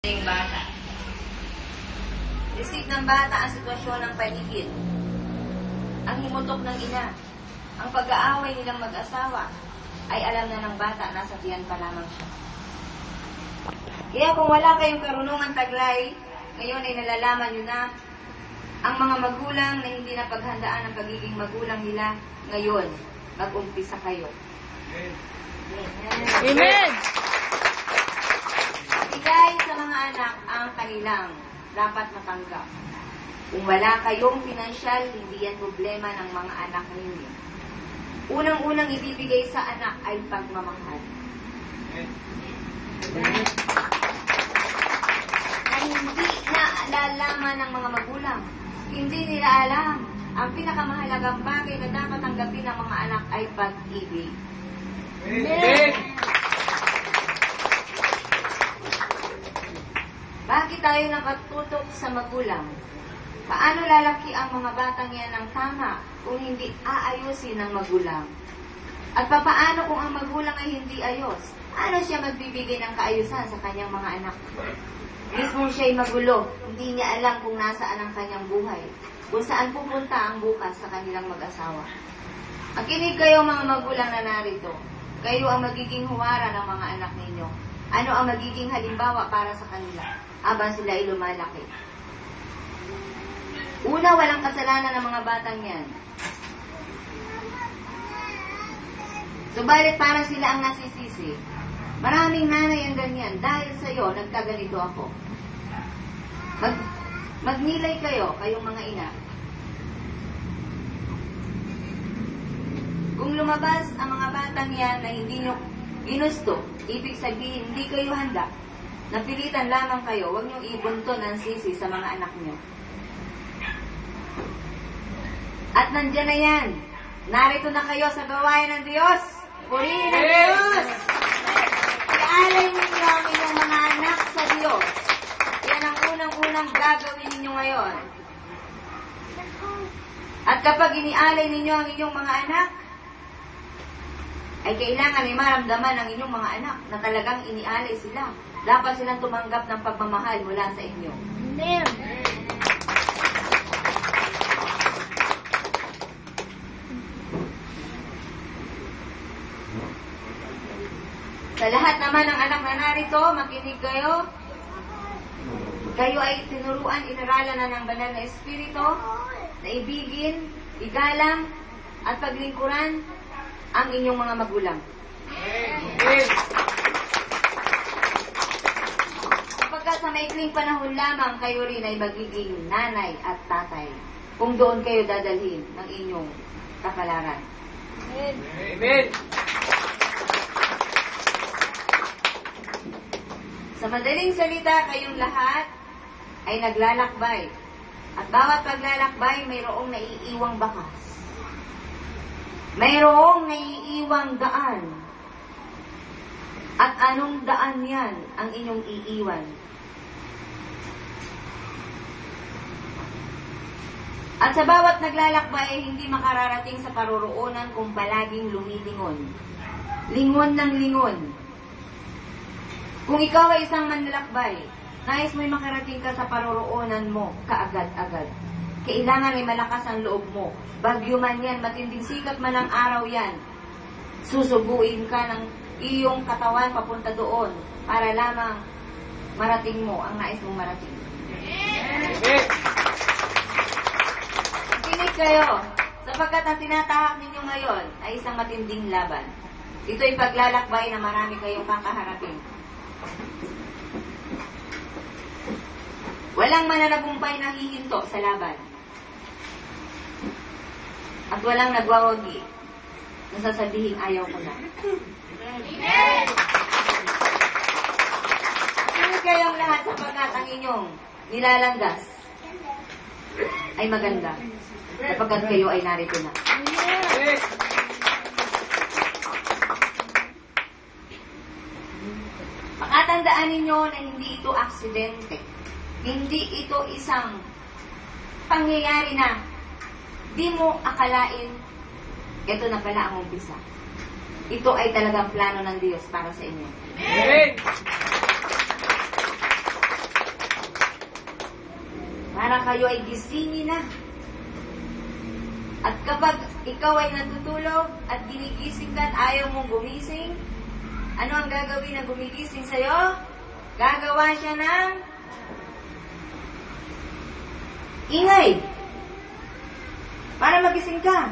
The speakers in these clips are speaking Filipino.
ng bata. Isip ng bata ang sitwasyon ng paligid. Ang himutok ng ina, ang pag-aaway nilang mag-asawa, ay alam na ng bata na sa tiyan pa lamang siya. Kaya kung wala kayong karunungan taglay, ngayon ay nalalaman nyo na ang mga magulang na hindi na paghandaan ang pagiging magulang nila, ngayon, mag-umpisa kayo. Amen! Bigay sa mga anak ang kanilang dapat matanggap. Kung wala kayong pinansyal, hindi yan problema ng mga anak ninyo. Unang-unang ibibigay sa anak ay pagmamahal. Na hindi na alalaman ng mga magulang. Hindi nila alam. Ang pinakamahalagang bagay na dapat tanggapin ng mga anak ay pag-ibig. Amen! Bakit tayo nakatutok sa magulang? Paano lalaki ang mga batang yan ng tama kung hindi aayusin ng magulang? At papaano kung ang magulang ay hindi ayos? Ano siya magbibigay ng kaayusan sa kanyang mga anak? Mismo siya'y magulo, hindi niya alam kung nasaan ang kanyang buhay, kung saan pupunta ang bukas sa kanilang mag-asawa. Makinig kayo mga magulang na narito. Kayo ang magiging huwara ng mga anak ninyo. Ano ang magiging halimbawa para sa kanila habang sila ay lumalaki? Una, walang kasalanan ng mga batang yan. Subalit parang sila ang nasisisi. Maraming nanay ang ganyan. Dahil sa iyo, nagkaganito ako. Magnilay kayo, kayong mga ina. Kung lumabas ang mga batang yan na hindi nyo ginusto, ibig sabihin, hindi kayo handa. Napilitan lamang kayo, huwag nyo ibunto ng sisi sa mga anak nyo. At nandiyan na yan. Narito na kayo sa gawain ng Diyos. Purihin ng Diyos. Ialay ninyo ang inyong mga anak sa Diyos. Yan ang unang-unang gagawin ninyo ngayon. At kapag inialay ninyo ang inyong mga anak, ay kailangan ay maramdaman ng inyong mga anak na talagang inialay sila. Dapat silang tumanggap ng pagmamahal mula sa inyo. Amen! Sa lahat naman ng anak na narito, makinig kayo. Kayo ay tinuruan, inaralan na ng banal na Espiritu na ibigin, igalang, at paglingkuran ang inyong mga magulang. Kapagka sa maikling panahon lamang, kayo rin ay magiging nanay at tatay kung doon kayo dadalhin ng inyong kapalaran. Amen! Sa madaling salita, kayong lahat ay naglalakbay. At bawat paglalakbay, mayroong naiiwang bakas. Mayroong naiiwang daan. At anong daan yan ang inyong iiwan? At sa bawat naglalakbay ay hindi makararating sa paroroonan kung palaging lumilingon. Lingon ng lingon. Kung ikaw ay isang manlalakbay, nais mo'y makarating ka sa paroroonan mo kaagad-agad. Kailangan ay malakas ang loob mo. Bagyo man yan, matinding sikat man ang araw yan. Susubuin ka ng iyong katawan papunta doon para lamang marating mo ang nais mong marating. Kinig kayo, sapagkat ang tinatahak ninyo ngayon ay isang matinding laban. Ito'y paglalakbay na marami kayong kakaharapin. Walang mananagumpay na hihinto sa laban. At walang nagwawagi na sasabihin ayaw ko na. Amen! Kinig kayong lahat sapagkat ang inyong nilalandas ay maganda. Sapagkat kayo ay narito na. Amen! Pakatandaan ninyo na hindi ito aksidente. Hindi ito isang pangyayari na di mo akalain, ito na pala ang umpisa. Ito ay talagang plano ng Diyos para sa inyo. Amen! para kayo ay gisingin na. At kapag ikaw ay natutulog at ginigising ka at ayaw mong gumising, ano ang gagawin ng gumigising sa'yo? Gagawa siya ng ingay para magising ka.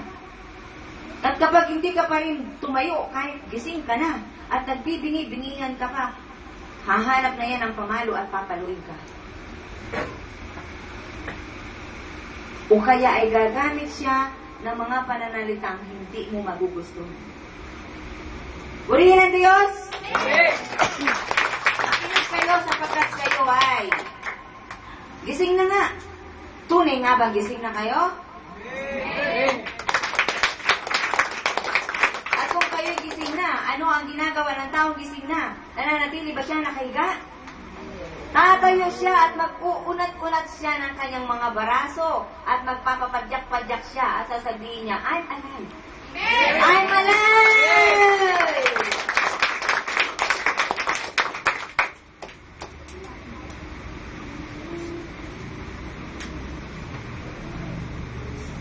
At kapag hindi ka pa rin tumayo, kahit gising ka na, at nagbibingi-bingihan ka pa, hahanap na yan ang pamalo at papaluin ka. O kaya ay gagamit siya ng mga pananalitang hindi mo magugustuhan. Purihin ang Diyos! Makinig kayo sapagkat kayo ay gising na nga. Tunay nga bang gising na kayo? At kung kayo gising na, ano ang ginagawa ng taong gising na? Nananatili ba siya nakahiga? Tatayo siya at mag-uunat-unat siya ng kanyang mga baraso at magpapapadyak-padyak siya at sasabihin niya, I'm alive! I'm alive!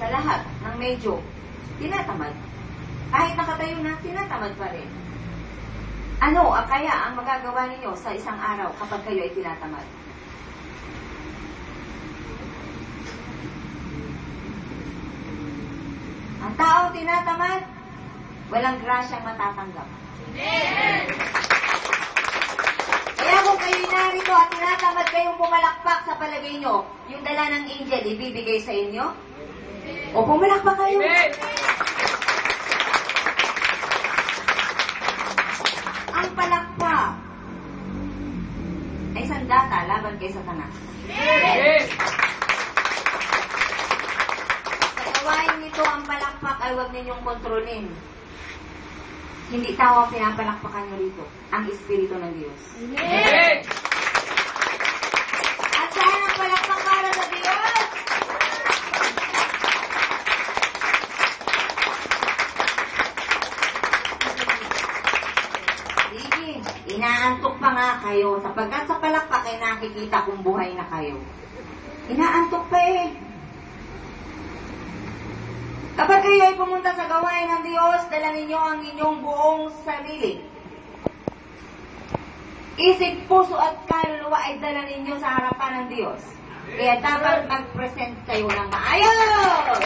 Sa lahat ng medyo tinatamad. Kahit nakatayo na, tinatamad pa rin. Ano kaya ang magagawa ninyo sa isang araw kapag kayo ay tinatamad? Ang taong tinatamad, walang grasyang matatanggap. Kaya kung kayo narito at tinatamad kayong pumalakpak sa palagay nyo, yung dala ng angel ibibigay sa inyo? O pumalakpak kayo? Ang palakpak ay sandata laban kay Satanas. Sa gawain nito, ang palakpak ay huwag ninyong kontrolin. Hindi tao ang pinapalakpakan nyo rito, ang Espiritu ng Diyos. At saan ang palakpak para sa Diyos? Inaantok pa nga kayo, sapagkat sa palakpak ay nakikita kung buhay na kayo. Inaantok pa eh. Kapag kayo ay pumunta sa gawain ng Diyos, dala ninyo ang inyong buong sarili. Isip, puso at kaluluwa ay dala ninyo sa harapan ng Diyos. Kaya dapat mag-present kayo ng maayos!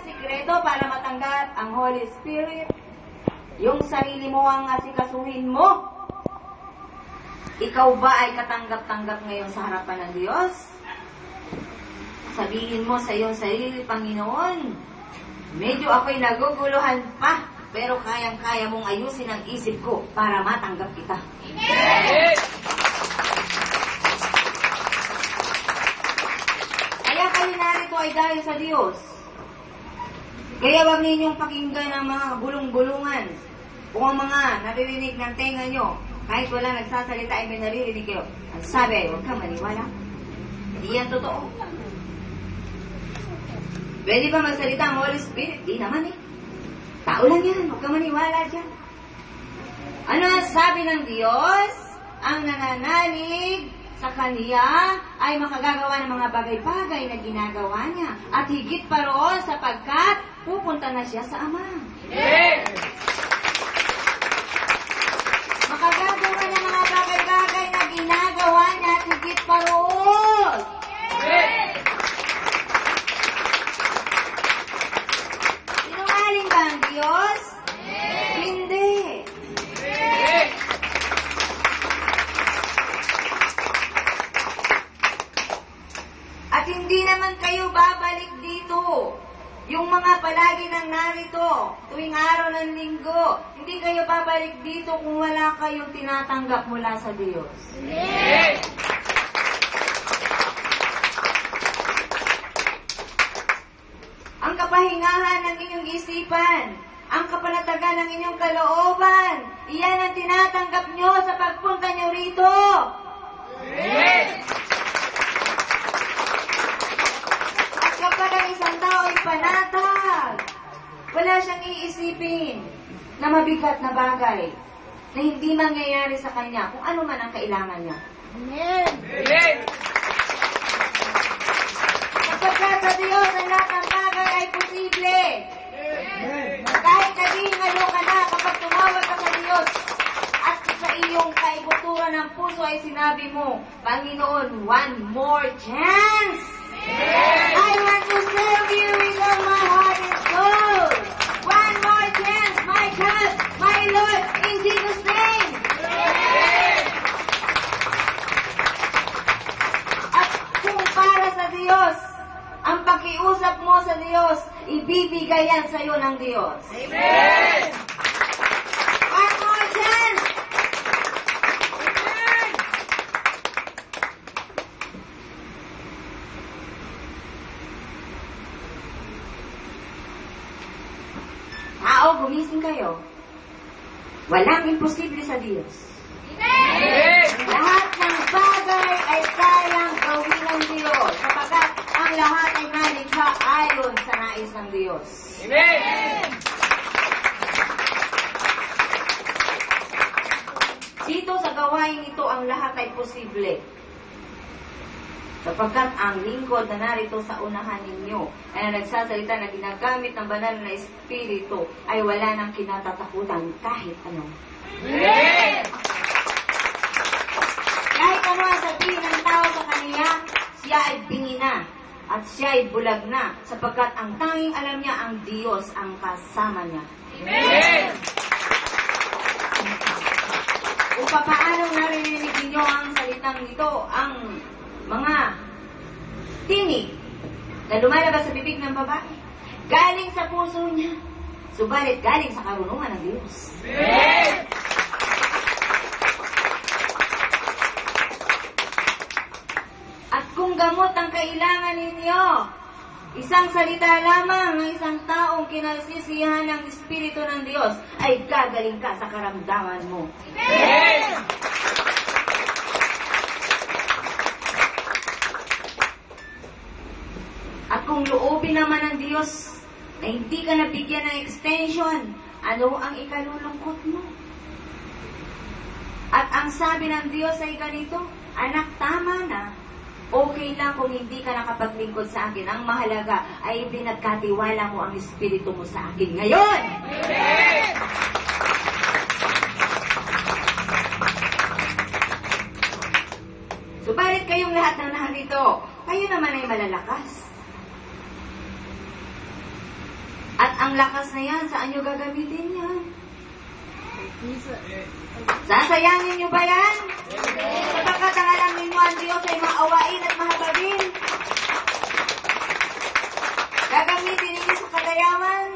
Sikreto para matanggap ang Holy Spirit, yung sarili mo ang asikasuhin mo. Ikaw ba ay katanggap-tanggap ngayon sa harapan ng Diyos? Sabihin mo sa iyong sarili, Panginoon, medyo ako'y naguguluhan pa, pero kayang-kaya mong ayusin ang isip ko para matanggap kita. Kaya kayo narito ay dahil sa Diyos. Kaya huwag ninyong pakinggan ang mga bulong-bulungan o ang mga naririnig ng tenga nyo. Kahit wala nagsasalita ay may naririnig kayo. Ang sabi ay huwag kang maniwala. Hindi yan totoo. Pwede ba magsalita ang Holy Spirit? Di naman eh. Tao lang yan. Huwag kang maniwala dyan. Ano ang sabi ng Diyos? Ang nananalig sa Kanya ay makagagawa ng mga bagay-bagay na ginagawa niya. At higit pa roon sapagkat pupunta na siya sa Ama. Makagagawa ng mga bagay-bagay na ginagawa niya at higit pa roon. Sinungaling ba ang Diyos? Hindi. At hindi naman kayo babalik dito. Yung mga palagi nang narito, tuwing araw ng linggo, hindi kayo babalik dito kung wala kayong tinatanggap mula sa Diyos. Ang kapahingahan ng inyong isipan, ang kapanatagan ng inyong kalooban, iyan ang tinatanggap nyo sa pagpunta nyo rito. Kapag ang isang tao ay panatag, wala siyang iisipin na mabigat na bagay. na hindi mangyayari sa kanya kung ano man ang kailangan niya. Amen. Amen. Sapagkat sa Diyos ang lahat ng bagay ay posible. Kahit naging ka na kapag tumawag ka sa Diyos at sa iyong kaibuturan ng puso ay sinabi mo, Panginoon, one more chance! I want to serve you with all my heart and soul! One more chance, my God, my Lord, in Jesus' name! At kung para sa Diyos, ang pakiusap mo sa Diyos, ibibigay yan sa iyo ng Diyos. Amen. One more chance! Amen. Tao, gumising kayo. Walang imposible sa Diyos. Amen. Lahat ng bagay ay kayang gawin ng Diyos, sapagkat ang lahat ay nalikha ayon sa nais ng Diyos. Amen. Dito sa gawain ito, ang lahat ay posible. Sapagkat ang lingkod na narito sa unahan ninyo ay nagsasalita na ginagamit ng banal na Espiritu ay wala nang kinatatakutan kahit ano. Amen. Kahit ano ang sabihin ng tao sa kanya, siya ay bingi na at siya ay bulag na sapagkat ang tanging alam niya ang Diyos ang kasama niya. Amen. Kung paano narinig ninyo ang salitang ito, ang mga tinig na lumalabas sa bibig ng babae, galing sa puso niya, subalit galing sa karunungan ng Diyos. Amen. At kung gamot ang kailangan ninyo, isang salita lamang ng isang taong kinasisiyahan ng Espiritu ng Diyos ay gagaling ka sa karamdaman mo. Amen. At kung loobin naman ng Diyos na hindi ka nabigyan ng extension, ano ang ikalulungkot mo? At ang sabi ng Diyos ay ganito, anak, tama na. Okay lang kung hindi ka nakapaglingkod sa akin. Ang mahalaga ay pinagkatiwala mo ang Espiritu mo sa akin ngayon. Amen. Subalit kayong lahat na narito, kayo naman ay malalakas. At ang lakas na yan, saan nyo gagamitin yan? Sasayangin nyo ba yan? Sapagkat ang alam ninyo ang Diyos ay maawain at mahabagin. Gagamitin ninyo sa kadayawan.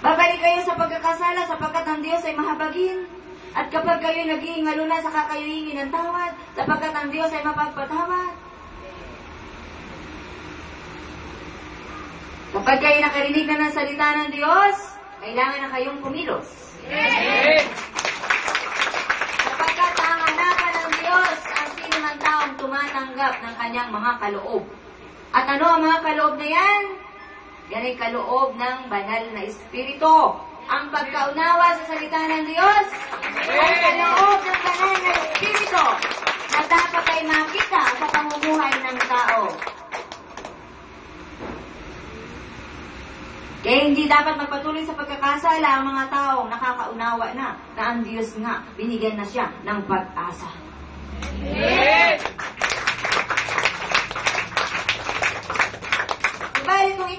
Babalik kayo sa pagkakasala sapagkat ang Diyos ay mahabagin. At kapag kayo naghihingalo na, saka kayo hingi ng tawad sapagkat ang Diyos ay mapagpatawad. Kapag kayo nakarinig na ng salita ng Diyos, kailangan na kayong kumilos. Amen. Sapagkat ang hanapan ng Diyos ang sino man taong tumatanggap ng kanyang mga kaloob. At ano ang mga kaloob na yan? Yan ay kaloob ng banal na Espiritu. Ang pagkaunawa sa salita ng Diyos ay kaloob ng banal na Espiritu na dapat ay makita sa pamumuhay ng tao. Kaya hindi dapat magpatuloy sa pagkakasala ang mga taong nakakaunawa na ang Diyos nga binigyan na siya ng pag-asa.